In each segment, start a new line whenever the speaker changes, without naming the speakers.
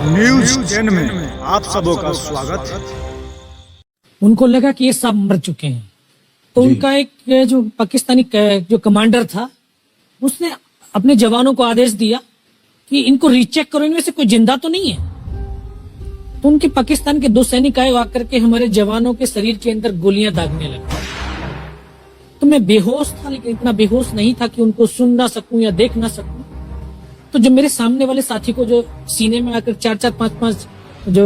News 10 में आप सबों का स्वागत है।
उनको लगा कि ये सब मर चुके हैं, तो उनका एक जो पाकिस्तानी जो कमांडर था उसने अपने जवानों को आदेश दिया कि इनको रीचेक करो, इनमें से कोई जिंदा तो नहीं है। तो उनके पाकिस्तान के 2 सैनिक आए, आकर के हमारे जवानों के शरीर के अंदर गोलियां दागने लगे। तो मैं बेहोश था, लेकिन इतना बेहोश नहीं था कि उनको सुन ना सकूं या देख ना सकूं। तो जो मेरे सामने वाले साथी को जो सीने में आकर 4-4, 5-5 जो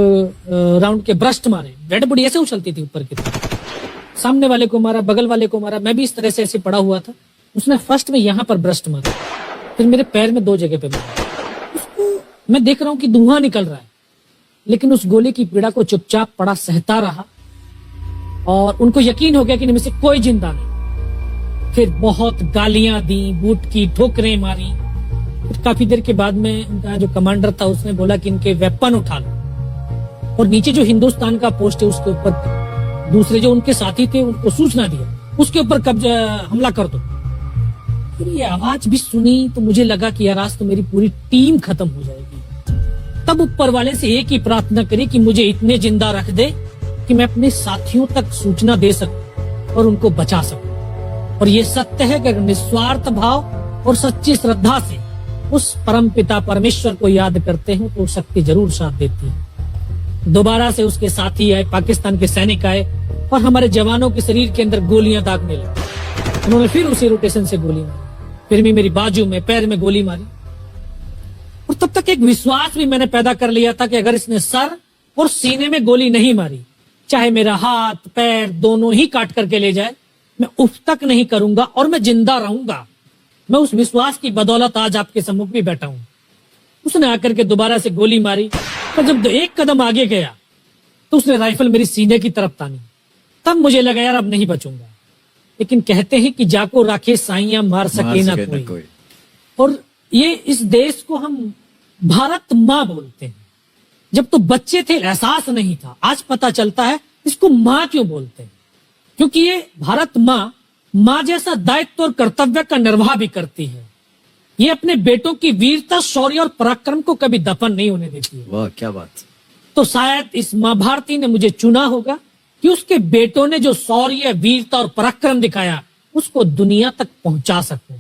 राउंड के ब्रस्ट मारे, डेड बॉडी ऐसे उछलती थी ऊपर की तरफ, सामने वाले को मारा, बगल वाले को मारा, मैं भी इस तरह से ऐसे पड़ा हुआ था। उसने फर्स्ट में यहाँ पर ब्रस्ट मारा, फिर मेरे पैर में 2 जगह पे मारा। उसको मैं देख रहा हूँ कि धुआं निकल रहा है, लेकिन उस गोली की पीड़ा को चुपचाप पड़ा सहता रहा और उनको यकीन हो गया कि इनमें से कोई जिंदा नहीं। फिर बहुत गालियां दी, बूट की ठोकरें मारी। फिर काफी देर के बाद में उनका जो कमांडर था उसने बोला कि इनके वेपन उठा लो, और नीचे जो हिंदुस्तान का पोस्ट है उसके ऊपर दूसरे जो उनके साथी थे उनको सूचना दिया, उसके ऊपर कब्जा हमला कर दो। फिर ये आवाज भी सुनी तो मुझे लगा कि यार आज तो मेरी पूरी टीम खत्म हो जाएगी। तब ऊपर वाले से एक ही प्रार्थना करी कि मुझे इतने जिंदा रख दे कि मैं अपने साथियों तक सूचना दे सकूं और उनको बचा सकूं। और ये सत्य है कि अगर निस्वार्थ भाव और सच्ची श्रद्धा से उस परम पिता परमेश्वर को याद करते हैं तो शक्ति जरूर साथ देती है। दोबारा से उसके साथी आए, पाकिस्तान के सैनिक आए और हमारे जवानों के शरीर के अंदर गोलियां दागने लगे। उन्होंने फिर उसी रोटेशन से गोली मारी, फिर भी मेरी बाजू में, पैर में गोली मारी। और तब तक एक विश्वास भी मैंने पैदा कर लिया था कि अगर इसने सर और सीने में गोली नहीं मारी, चाहे मेरा हाथ पैर दोनों ही काट करके ले जाए, मैं उफ तक नहीं करूंगा और मैं जिंदा रहूंगा। मैं उस विश्वास की बदौलत आज आपके सम्मुख भी बैठा हूं। उसने आकर के दोबारा से गोली मारी, पर जब 1 कदम आगे गया तो उसने राइफल मेरी सीने की तरफ तानी। तब मुझे लगा यार अब नहीं बचूंगा। लेकिन कहते हैं कि जाको राखे साइयां मार सके ना कोई। और ये इस देश को हम भारत माँ बोलते हैं। जब तो बच्चे थे एहसास नहीं था, आज पता चलता है इसको माँ क्यों बोलते हैं। क्योंकि ये भारत माँ जैसा दायित्व और कर्तव्य का निर्वाह भी करती है। ये अपने बेटों की वीरता, शौर्य और पराक्रम को कभी दफन नहीं होने देती है।
वाह क्या बात।
तो शायद इस माँ भारती ने मुझे चुना होगा कि उसके बेटों ने जो शौर्य, वीरता और पराक्रम दिखाया उसको दुनिया तक पहुंचा सकूं।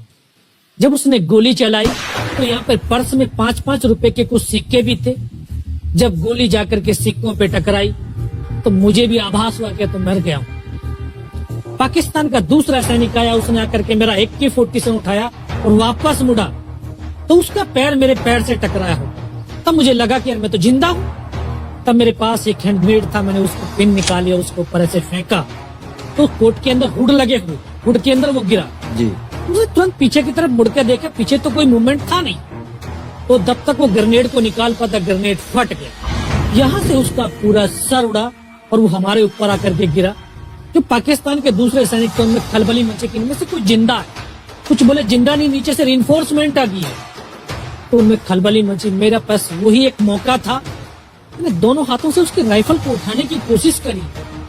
जब उसने गोली चलाई तो यहाँ पर पर्स में 5-5 रुपए के कुछ सिक्के भी थे। जब गोली जाकर के सिक्कों पे टकराई तो मुझे भी आभास हुआ कि तो मर गया हूं। पाकिस्तान का दूसरा सैनिक आया, उसने आकर के मेरा AK-47 उठाया और वापस मुड़ा तो उसका पैर मेरे पैर से टकराया हो। तब मुझे लगा कि यार मैं तो जिंदा हूं। तब मेरे पास एक हैंड ग्रेनेड था, मैंने उसको पिन निकाली और उसको ऊपर ऐसे फेंका तो कोट के अंदर हुड लगे हुए, हुड के अंदर वो गिरा
जी।
मुझे तुरंत पीछे की तरफ मुड़ के देखा, पीछे तो कोई मूवमेंट था नहीं। तो जब तक वो ग्रेनेड को निकाल पाता ग्रेनेड फट गया, यहाँ से उसका पूरा सर उड़ा और वो हमारे ऊपर आकर के गिरा। जो पाकिस्तान के दूसरे सैनिक थे उनमें खलबली मची कि इनमें से कोई जिंदा है। कुछ बोले जिंदा नहीं, नीचे से रिइंफोर्समेंट आ गई है। तो उनमें खलबली मची। मेरा पास वही एक मौका था, मैंने दोनों हाथों से उसकी राइफल को उठाने की कोशिश करी।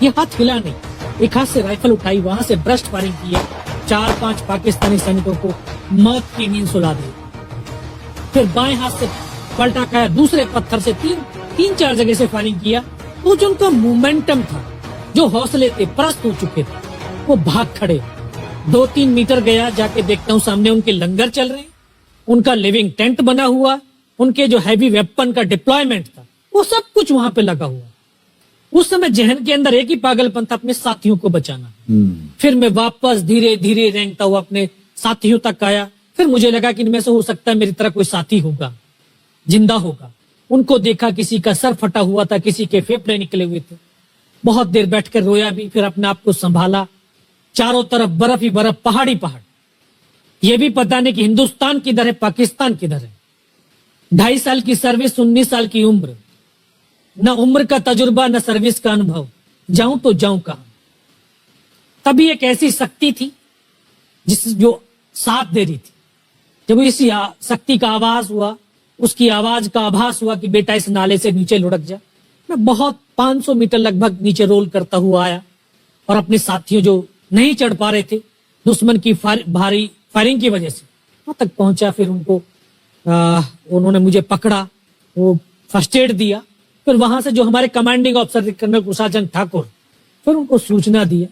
ये हाथ हिला नहीं, एक हाथ से राइफल उठाई, वहां से ब्रस्ट फायरिंग की है। 4-5 पाकिस्तानी सैनिकों को मौत की नींद सुला दी। फिर बाएं हाथ से पलटा खाया, दूसरे पत्थर से 3-4 जगह से फायरिंग किया। तो जो उनका मोमेंटम था, जो हौसले थे, परस्त हो चुके थे, वो भाग खड़े। 2-3 मीटर गया, जाके देखता हूँ सामने उनके लंगर चल रहे हैं, उनका लिविंग टेंट बना हुआ, उनके जो हैवी वेपन का डिप्लॉयमेंट था वो सब कुछ वहां पे लगा हुआ। उस समय जहन के अंदर एक ही पागलपन था, अपने साथियों को बचाना। फिर मैं वापस धीरे धीरे रेंगता हुआ अपने साथियों तक आया। फिर मुझे लगा कि इनमें से हो सकता है मेरी तरह कोई साथी होगा, जिंदा होगा। उनको देखा, किसी का सर फटा हुआ था, किसी के फेफड़े निकले हुए थे। बहुत देर बैठकर रोया भी, फिर अपने आप को संभाला। चारों तरफ बर्फ ही बर्फ, पहाड़ी पहाड़। ये भी पता नहीं कि हिंदुस्तान किधर है, पाकिस्तान किधर है। 2.5 साल की सर्विस, 19 साल की उम्र, न उम्र का तजुर्बा न सर्विस का अनुभव, जाऊं तो जाऊं कहां। तभी एक ऐसी शक्ति थी जो साथ दे रही थी। जब इसी शक्ति का आवाज हुआ, उसकी आवाज का आभास हुआ कि बेटा इस नाले से नीचे लुढ़क जा, मैं बहुत 500 मीटर लगभग नीचे रोल करता हुआ आया और अपने साथियों जो नहीं चढ़ पा रहे थे दुश्मन की भारी फायरिंग की वजह से, वहां तक पहुंचा। फिर उन्होंने मुझे पकड़ा, वो फर्स्ट एड दिया। फिर वहां से जो हमारे कमांडिंग ऑफिसर थे कर्नल कुशाल चंद ठाकुर, फिर उनको सूचना दिया।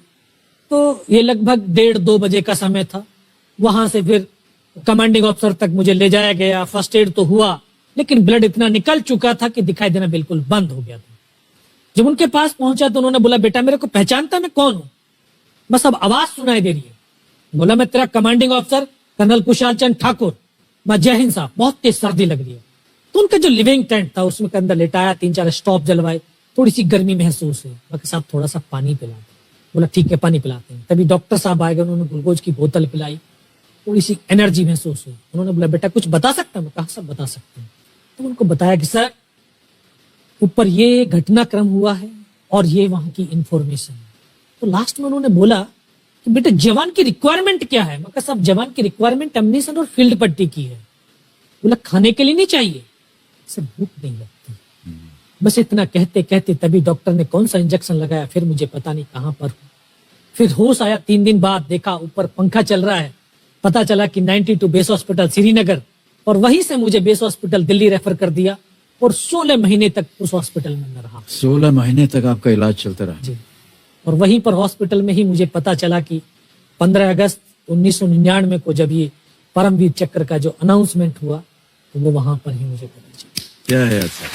तो ये लगभग 1:30-2 बजे का समय था। वहां से फिर कमांडिंग ऑफिसर तक मुझे ले जाया गया। फर्स्ट एड तो हुआ, लेकिन ब्लड इतना निकल चुका था कि दिखाई देना बिल्कुल बंद हो गया था। जब उनके पास पहुंचा तो उन्होंने बोला, बेटा मेरे को पहचानता मैं कौन हूं? बस अब आवाज सुनाई दे रही है। बोला, मैं तेरा commanding officer colonel Kushal Chand Thakur. मैं, जय हिंद साहब, बहुत तेज सर्दी लग रही है। तो उनका जो लिविंग टेंट था उसमें के अंदर लेटाया, 3-4 स्टॉप जलवाए, थोड़ी सी गर्मी महसूस हुई। मैं, साहब थोड़ा सा पानी पिला दो। बोला, ठीक है पानी पिलाते हैं। तभी डॉक्टर साहब आए गए, उन्होंने ग्लूकोज की बोतल पिलाई, थोड़ी सी एनर्जी महसूस हुई। उन्होंने बोला, बेटा कुछ बता सकता हूं? मैं कहा, सब बता सकते हैं। तो उनको बताया कि सर ऊपर ये घटनाक्रम हुआ है और ये वहां की इंफॉर्मेशन है। तो लास्ट में उन्होंने बोला कि बेटा जवान की रिक्वायरमेंट क्या है? मैं कहा, साहब जवान की रिक्वायरमेंट एम्यूनिशन और फील्ड पट्टी की है। बोला, खाने के लिए नहीं चाहिए? सर भूख नहीं लगती। बस इतना कहते कहते तभी डॉक्टर ने कौन सा इंजेक्शन लगाया, फिर मुझे पता नहीं कहां पर हूं। फिर होश आया 3 दिन बाद, देखा ऊपर पंखा चल रहा है। पता चला कि 92 बेस हॉस्पिटल श्रीनगर, और वहीं से मुझे बेस हॉस्पिटल दिल्ली रेफर कर दिया और 16 महीने तक उस हॉस्पिटल में मैं रहा।
16 महीने तक आपका इलाज चलता रहा?
जी। और वहीं पर हॉस्पिटल में ही मुझे पता चला कि 15 अगस्त 1999 को जब ये परमवीर चक्र का जो अनाउंसमेंट हुआ, तो वो वहां पर ही मुझे पता चला।
क्या है ऐसा?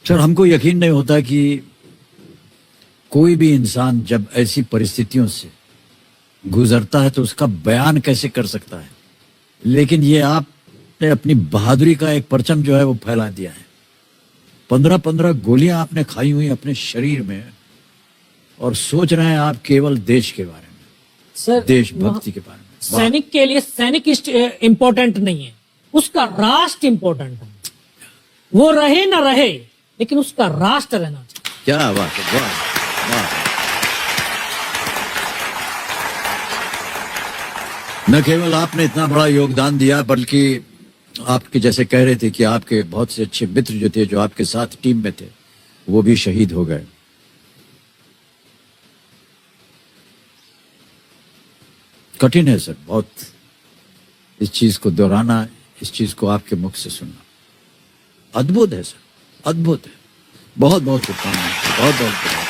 सर हमको यकीन नहीं होता कि कोई भी इंसान जब ऐसी परिस्थितियों से गुजरता है तो उसका बयान कैसे कर सकता है, लेकिन ये आपने अपनी बहादुरी का एक परचम जो है वो फैला दिया है। 15-15 गोलियां आपने खाई हुई अपने शरीर में, और सोच रहे हैं आप केवल देश के बारे में,
सर
देशभक्ति के बारे में।
सैनिक के लिए सैनिक इंपॉर्टेंट नहीं है, उसका राष्ट्र इंपॉर्टेंट है। वो रहे ना रहे, लेकिन उसका राष्ट्र रहना चाहिए।
क्या बात है, वाह वाह। न केवल आपने इतना बड़ा योगदान दिया, बल्कि आपके जैसे कह रहे थे कि आपके बहुत से अच्छे मित्र जो थे, जो आपके साथ टीम में थे, वो भी शहीद हो गए। कठिन है सर बहुत इस चीज को दोहराना, इस चीज को आपके मुख से सुनना। अद्भुत है सर, अद्भुत है। बहुत बहुत शुभकामनाएं, बहुत बहुत।